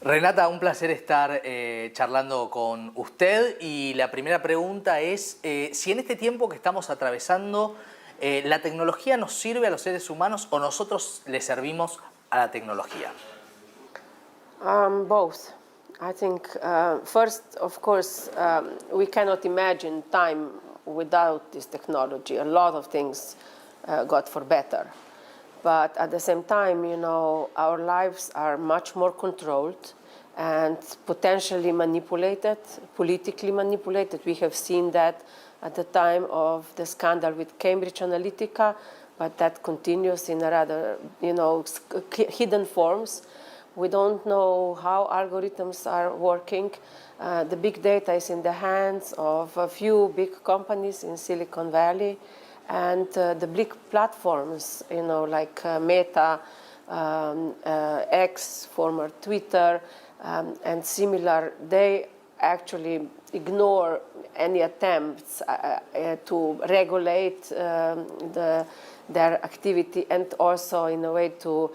Renata, un placer estar charlando con usted y la primera pregunta es si en este tiempo que estamos atravesando la tecnología nos sirve a los seres humanos o nosotros le servimos a la tecnología. Both. I think first, of course, we cannot imagine time without this technology. A lot of things got for better. But at the same time, you know, our lives are much more controlled and potentially manipulated, politically manipulated. We have seen that at the time of the scandal with Cambridge Analytica, but that continues in a rather, you know, hidden forms. We don't know how algorithms are working. The big data is in the hands of a few big companies in Silicon Valley. And the big platforms, you know, like Meta, X, former Twitter, and similar, they actually ignore any attempts to regulate their activity and also in a way to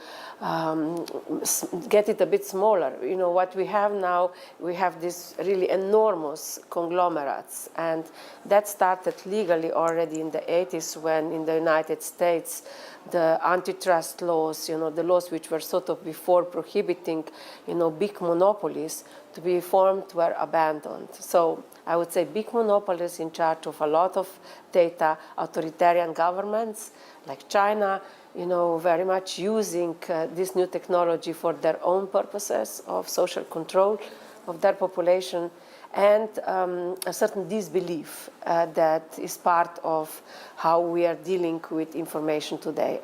get it a bit smaller. You know, what we have now, we have these really enormous conglomerates, and that started legally already in the 80s when in the United States the antitrust laws, you know, the laws which were sort of before prohibiting, you know, big monopolies to be formed were abandoned. So I would say big monopolies in charge of a lot of data, authoritarian governments like China, you know, very much using this new technology for their own purposes of social control of their population, and a certain disbelief that is part of how we are dealing with information today.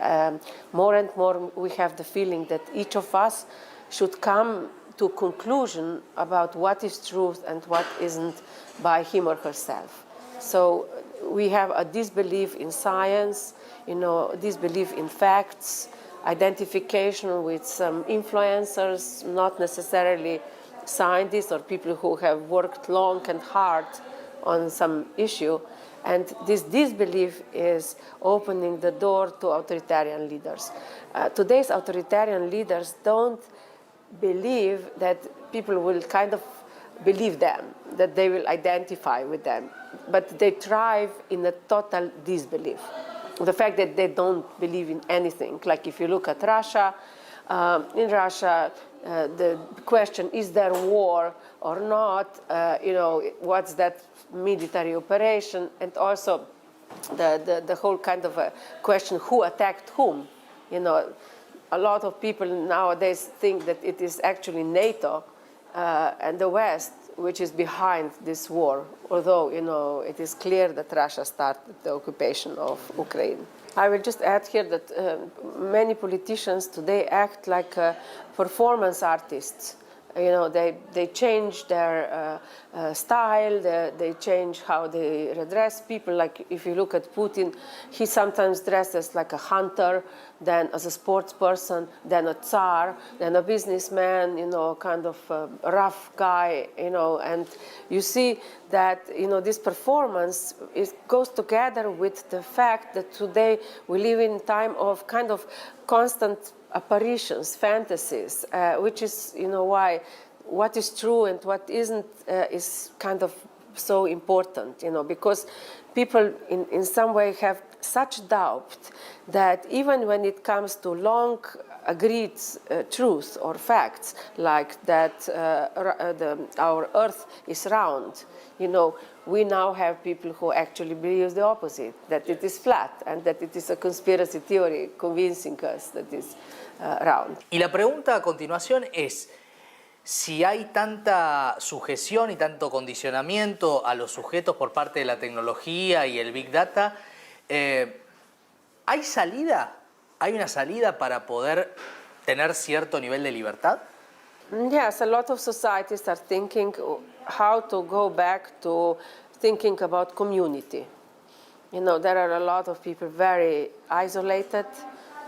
More and more we have the feeling that each of us should come to a conclusion about what is truth and what isn't by him or herself. So we have a disbelief in science, you know, disbelief in facts, identification with some influencers, not necessarily scientists or people who have worked long and hard on some issue. And this disbelief is opening the door to authoritarian leaders. Today's authoritarian leaders don't believe that people will kind of believe them, that they will identify with them. But they thrive in a total disbelief. The fact that they don't believe in anything. Like if you look at Russia, in Russia, the question, is there war or not? You know, what's that military operation? And also the whole kind of a question, who attacked whom? You know, a lot of people nowadays think that it is actually NATO and the West which is behind this war, although, you know, it is clear that Russia started the occupation of Ukraine. I will just add here that many politicians today act like performance artists. You know, they change their style, they change how they address people. Like if you look at Putin, he sometimes dresses like a hunter, then as a sports person, then a tsar, then a businessman, you know, kind of a rough guy, you know. And you see that, you know, this performance goes together with the fact that today we live in a time of kind of constant apparitions, fantasies, which is, you know, why what is true and what isn't is kind of so important, you know, because people in some way have such doubt that even when it comes to long agreed truths or facts, like that our Earth is round, you know, we now have people who actually believe the opposite, that it is flat and that it is a conspiracy theory convincing us that it's round. Y la pregunta a continuación es, si hay tanta sujeción y tanto condicionamiento a los sujetos por parte de la tecnología y el Big Data, ¿hay salida? ¿Hay una salida para poder tener cierto nivel de libertad? Yes, a lot of societies are thinking how to go back to thinking about community. You know, there are a lot of people very isolated.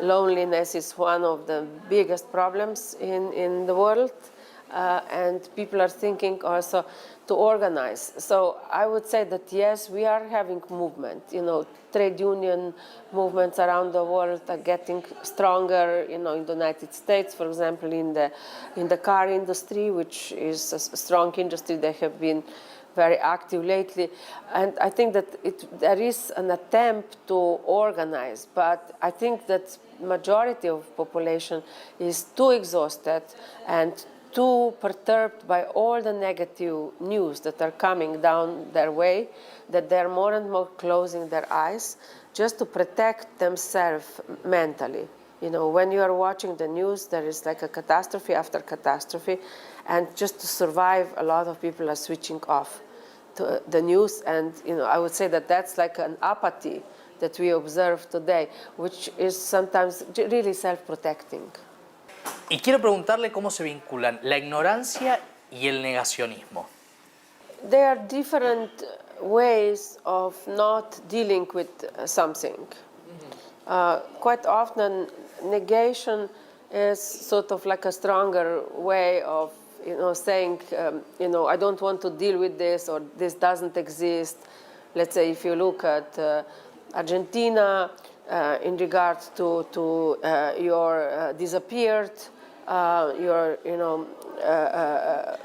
Loneliness is one of the biggest problems in the world. and people are thinking also to organize. So I would say that yes, we are having movement. Trade union movements around the world are getting stronger. In the United States, for example, in the car industry, which is a strong industry, they have been very active lately, and I think that there is an attempt to organize, but I think that majority of population is too exhausted and too perturbed by all the negative news that are coming down their way, that they're more and more closing their eyes just to protect themselves mentally. When you are watching the news, there is like a catastrophe after catastrophe, and just to survive, a lot of people are switching off to the news, and I would say that that's like an apathy that we observe today, which is sometimes really self-protecting. Y quiero preguntarle cómo se vinculan la ignorancia y el negacionismo. There are different ways of not dealing with something. Quite often, negation is sort of like a stronger way of saying, I don't want to deal with this, or this doesn't exist. Let's say if you look at Argentina in regard to your disappeared, your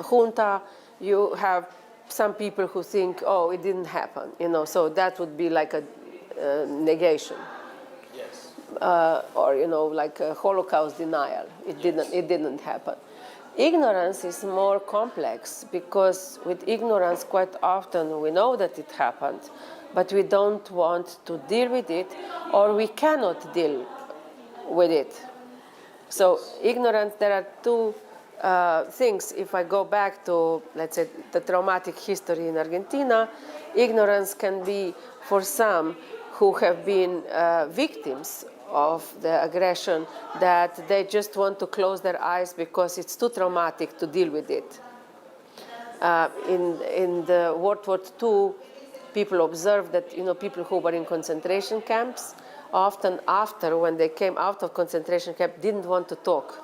junta, you have some people who think, oh, it didn't happen, so that would be like a negation. Yes. Or like a Holocaust denial. It didn't happen. Ignorance is more complex, because with ignorance quite often we know that it happened, but we don't want to deal with it, or we cannot deal with it. So ignorance, there are two things. If I go back to, let's say, the traumatic history in Argentina, ignorance can be for some who have been victims of the aggression, that they just want to close their eyes because it's too traumatic to deal with it. In the World War II, people observed that people who were in concentration camps, often after, when they came out of concentration camp, didn't want to talk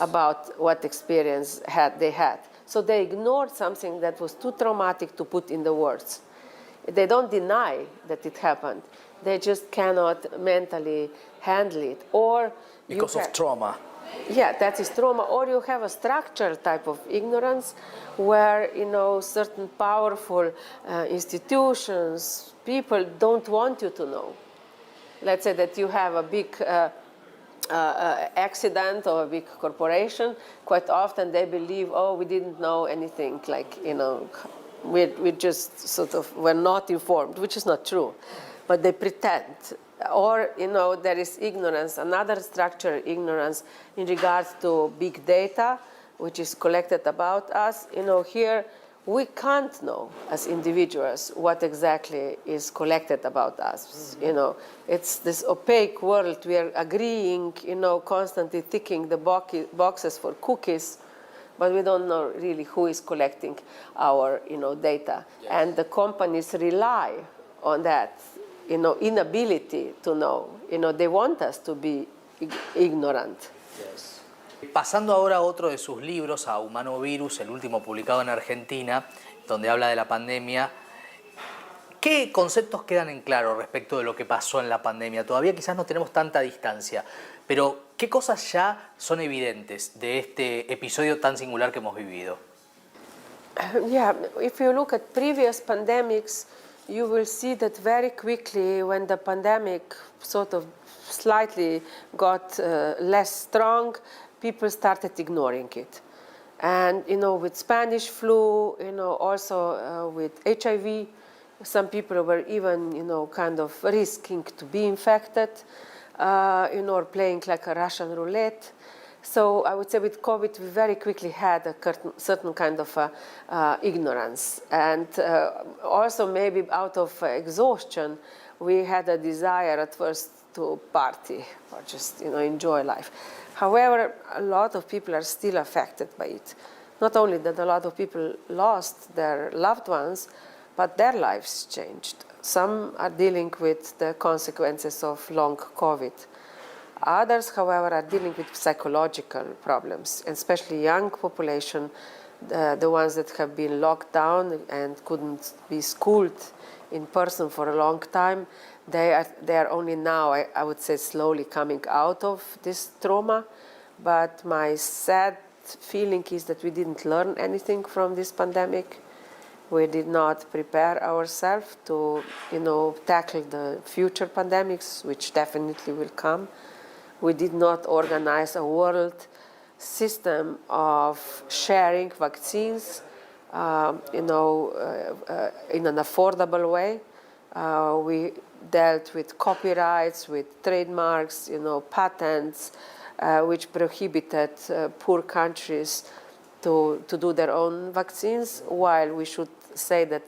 about what experience they had. So they ignored something that was too traumatic to put in the words. They don't deny that it happened. They just cannot mentally handle it. Or because of trauma. Yeah, that is trauma. Or you have a structural type of ignorance where, certain powerful institutions, people don't want you to know. Let's say that you have a big accident or a big corporation. Quite often they believe, oh, we didn't know anything, like, we just sort of were not informed, which is not true. But they pretend. Or, there is ignorance, another structural ignorance in regards to big data, which is collected about us. Here we can't know as individuals what exactly is collected about us. It's this opaque world. We are agreeing, constantly ticking the boxes for cookies, but we don't know really who is collecting our, data. Yes. And the companies rely on that, inability to know. They want us to be ignorant. Yes. Pasando ahora a otro de sus libros, a Humano Virus, el último publicado en Argentina, donde habla de la pandemia, ¿qué conceptos quedan en claro respecto de lo que pasó en la pandemia? Todavía quizás no tenemos tanta distancia, pero ¿qué cosas ya son evidentes de este episodio tan singular que hemos vivido? Yeah, if you look at previous pandemics, you will see that very quickly, when the pandemic sort of slightly got less strong, people started ignoring it. And, with Spanish flu, also with HIV, some people were even, kind of risking to be infected, or playing like a Russian roulette. So I would say with COVID, we very quickly had a certain kind of ignorance. And also maybe out of exhaustion, we had a desire at first to party or just, enjoy life. However, a lot of people are still affected by it. Not only that a lot of people lost their loved ones, but their lives changed. Some are dealing with the consequences of long COVID. Others, however, are dealing with psychological problems, and especially young population, the ones that have been locked down and couldn't be schooled in person for a long time. They are only now, I would say, slowly coming out of this trauma. But my sad feeling is that we didn't learn anything from this pandemic. We did not prepare ourselves to, tackle the future pandemics, which definitely will come. We did not organize a world system of sharing vaccines, in an affordable way. We dealt with copyrights, with trademarks, patents, which prohibited poor countries to do their own vaccines, while we should say that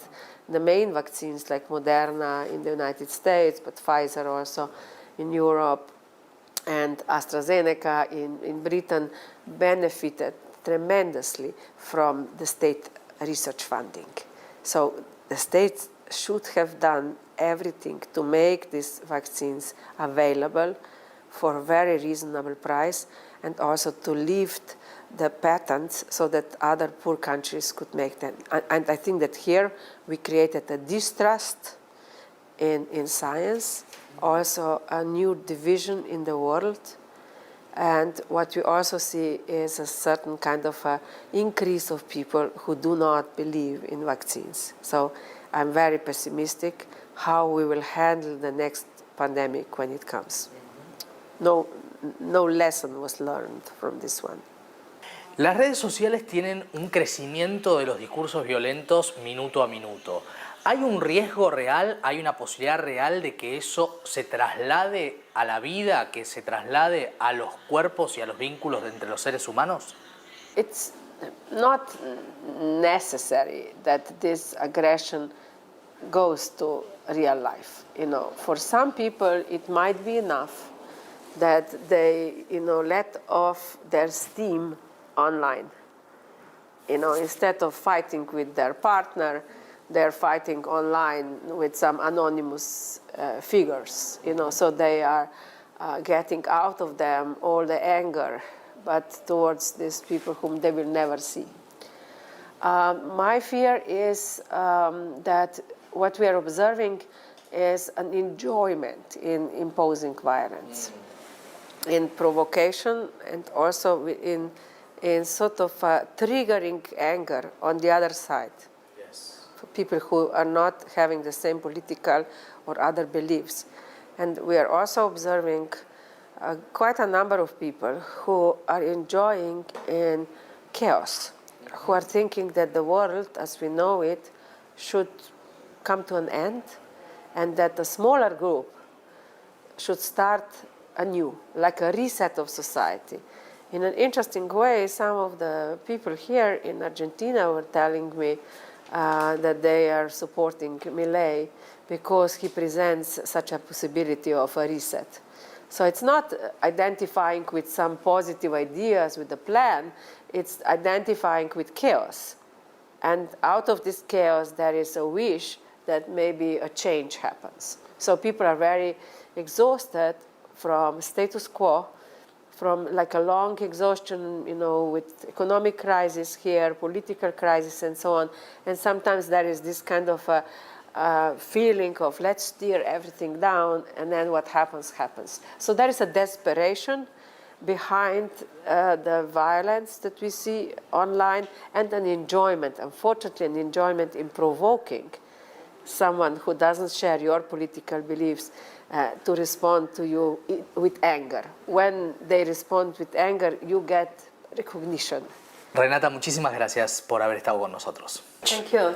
the main vaccines like Moderna in the United States, but Pfizer also in Europe, and AstraZeneca in Britain benefited tremendously from the state research funding. So the states should have done everything to make these vaccines available for a very reasonable price, and also to lift the patents so that other poor countries could make them. And I think that here we created a distrust in science, also a new division in the world. And what we also see is a certain kind of increase of people who do not believe in vaccines. So I'm very pessimistic how we will handle the next pandemic when it comes. No lesson was learned from this one. Las redes sociales tienen un crecimiento de los discursos violentos minuto a minuto. ¿Hay un riesgo real, hay una posibilidad real de que eso se traslade a la vida, que se traslade a los cuerpos y a los vínculos entre los seres humanos? It's not necessary that this aggression goes to real life. For some people, it might be enough that they, let off their steam online. Instead of fighting with their partner, they're fighting online with some anonymous figures, so they are getting out of them all the anger, but towards these people whom they will never see. My fear is that what we are observing is an enjoyment in imposing violence, in provocation, and also in sort of triggering anger on the other side. For people who are not having the same political or other beliefs. And we are also observing quite a number of people who are enjoying in chaos, who are thinking that the world as we know it should come to an end, and that a smaller group should start anew, like a reset of society. In an interesting way, some of the people here in Argentina were telling me that they are supporting Milei because he presents such a possibility of a reset. So it's not identifying with some positive ideas with the plan, it's identifying with chaos. And out of this chaos, there is a wish that maybe a change happens. So people are very exhausted from status quo, from like a long exhaustion, with economic crisis here, political crisis, and so on. And sometimes there is this kind of feeling of let's steer everything down, and then what happens, happens. So there is a desperation behind the violence that we see online, and an enjoyment, unfortunately, an enjoyment in provoking someone who doesn't share your political beliefs to respond to you with anger. When they respond with anger, you get recognition. Renata, muchísimas gracias por haber estado con nosotros. Thank you.